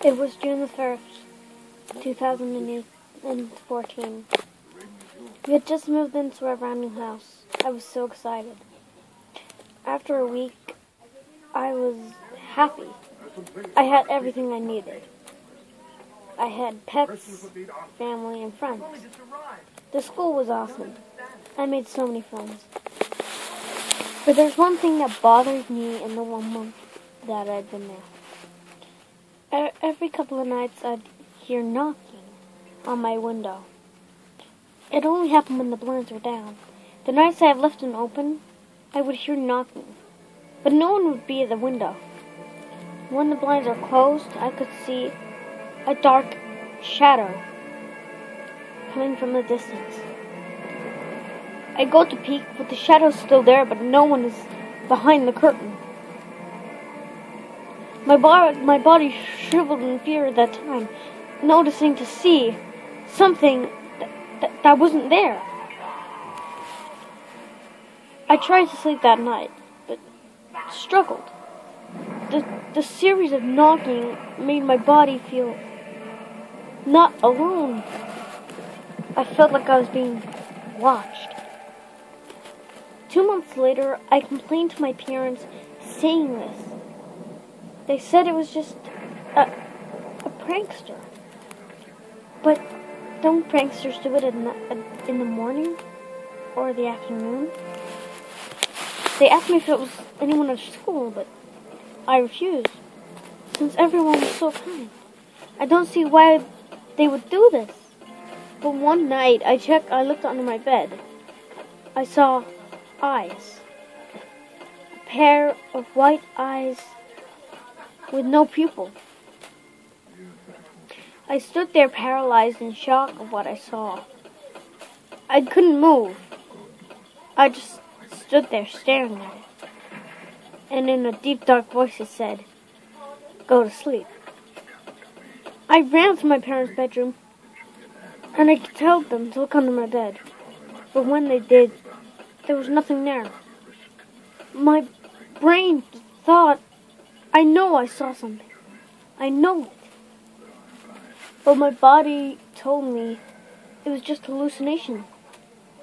It was June the 1st, 2014. We had just moved into our brand new house. I was so excited. After a week, I was happy. I had everything I needed. I had pets, family, and friends. The school was awesome. I made so many friends. But there's one thing that bothered me in the 1 month that I'd been there. Every couple of nights I'd hear knocking on my window. It only happened when the blinds were down. The nights I have left them open, I would hear knocking, but no one would be at the window. When the blinds are closed, I could see a dark shadow coming from the distance. I go to peek, but the shadow's still there, but no one is behind the curtain. My body shriveled in fear at that time, noticing to see something that wasn't there. I tried to sleep that night, but struggled. The series of knocking made my body feel not alone. I felt like I was being watched. 2 months later, I complained to my parents saying this. They said it was just a prankster. But don't pranksters do it in the morning or the afternoon? They asked me if it was anyone at school, but I refused, since everyone was so kind. I don't see why they would do this. But one night, I looked under my bed. I saw eyes. A pair of white eyes with no pupil. I stood there paralyzed in shock of what I saw. I couldn't move. I just stood there staring at it. And in a deep, dark voice it said, "Go to sleep." I ran to my parents' bedroom, and I told them to look under my bed. But when they did, there was nothing there. My brain thought, I know I saw something. I know it. But my body told me it was just hallucination.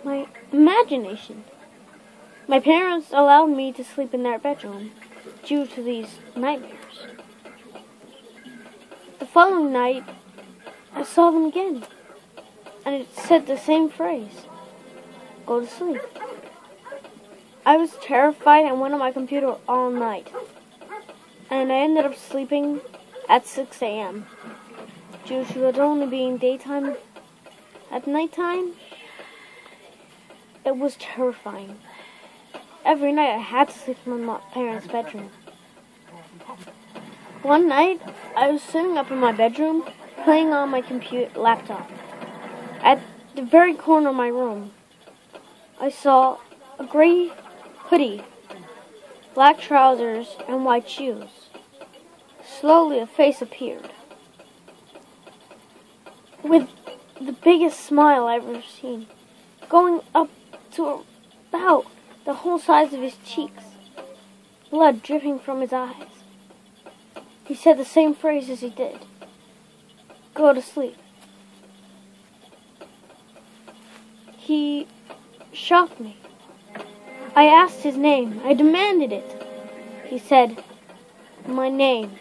My imagination. My parents allowed me to sleep in their bedroom due to these nightmares. The following night, I saw them again. And it said the same phrase. Go to sleep. I was terrified and went on my computer all night. And I ended up sleeping at 6 a.m. due to it only being daytime. At nighttime, it was terrifying. Every night I had to sleep in my parents' bedroom. One night, I was sitting up in my bedroom, playing on my laptop. At the very corner of my room, I saw a gray hoodie, black trousers, and white shoes. Slowly, a face appeared, with the biggest smile I've ever seen, going up to about the whole size of his cheeks, blood dripping from his eyes. He said the same phrase as he did. Go to sleep. He shocked me. I asked his name. I demanded it. He said, My name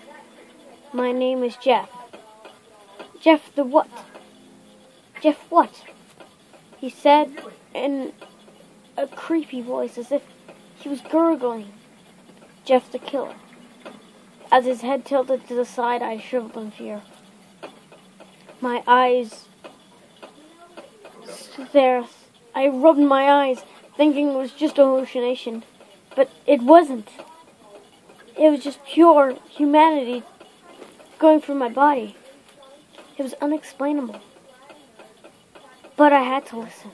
is Jeff. Jeff the what? Jeff what? He said in a creepy voice, as if he was gurgling. Jeff the killer. As his head tilted to the side, I shriveled in fear. My eyes stood there. I rubbed my eyes, thinking it was just a hallucination. But it wasn't. It was just pure humanity going through my body. It was unexplainable. But I had to listen.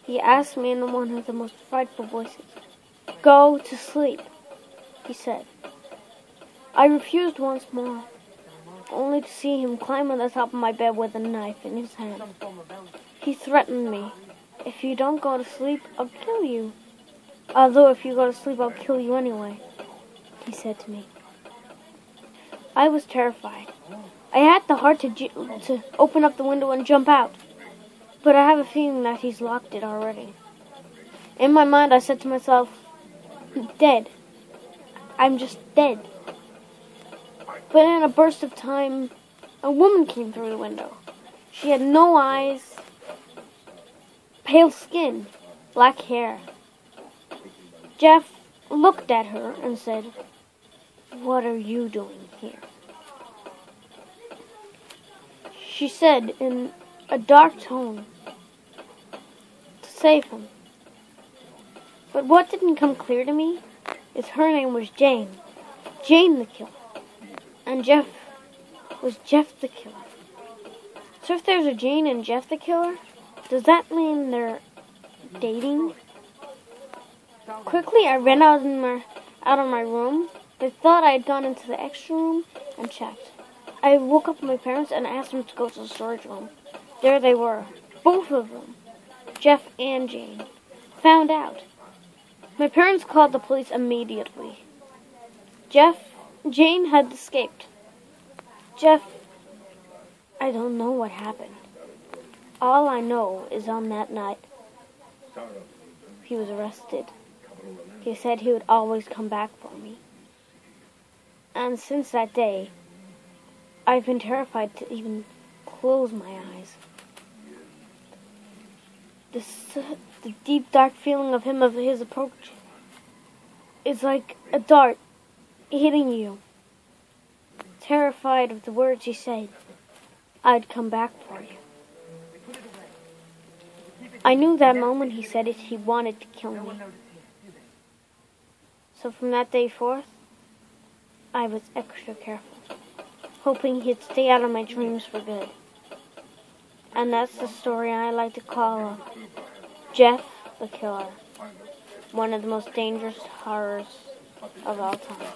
He asked me in one of the most frightful voices, Go to sleep, he said. I refused once more, only to see him climb on the top of my bed with a knife in his hand. He threatened me, If you don't go to sleep, I'll kill you. Although if you go to sleep, I'll kill you anyway, he said to me. I was terrified. I had the heart to open up the window and jump out, but I have a feeling that he's locked it already. In my mind, I said to myself, dead. I'm just dead. But in a burst of time, a woman came through the window. She had no eyes, pale skin, black hair. Jeff looked at her and said, "What are you doing here?" She said in a dark tone, "To save him." But what didn't come clear to me is her name was Jane. Jane the killer. And Jeff was Jeff the killer. So if there's a Jane and Jeff the killer, does that mean they're dating? Quickly, I ran out of my room. They thought I had gone into the extra room and checked. I woke up my parents and asked them to go to the storage room. There they were, both of them, Jeff and Jane, found out. My parents called the police immediately. Jane had escaped. Jeff, I don't know what happened. All I know is on that night, he was arrested. He said he would always come back for me. And since that day, I've been terrified to even close my eyes. The deep, dark feeling of his approach is like a dart hitting you. Terrified of the words he said, "I'd come back for you." I knew that moment he said it, he wanted to kill me. So from that day forth, I was extra careful, hoping he'd stay out of my dreams for good. And that's the story I like to call Jeff the Killer, one of the most dangerous horrors of all time.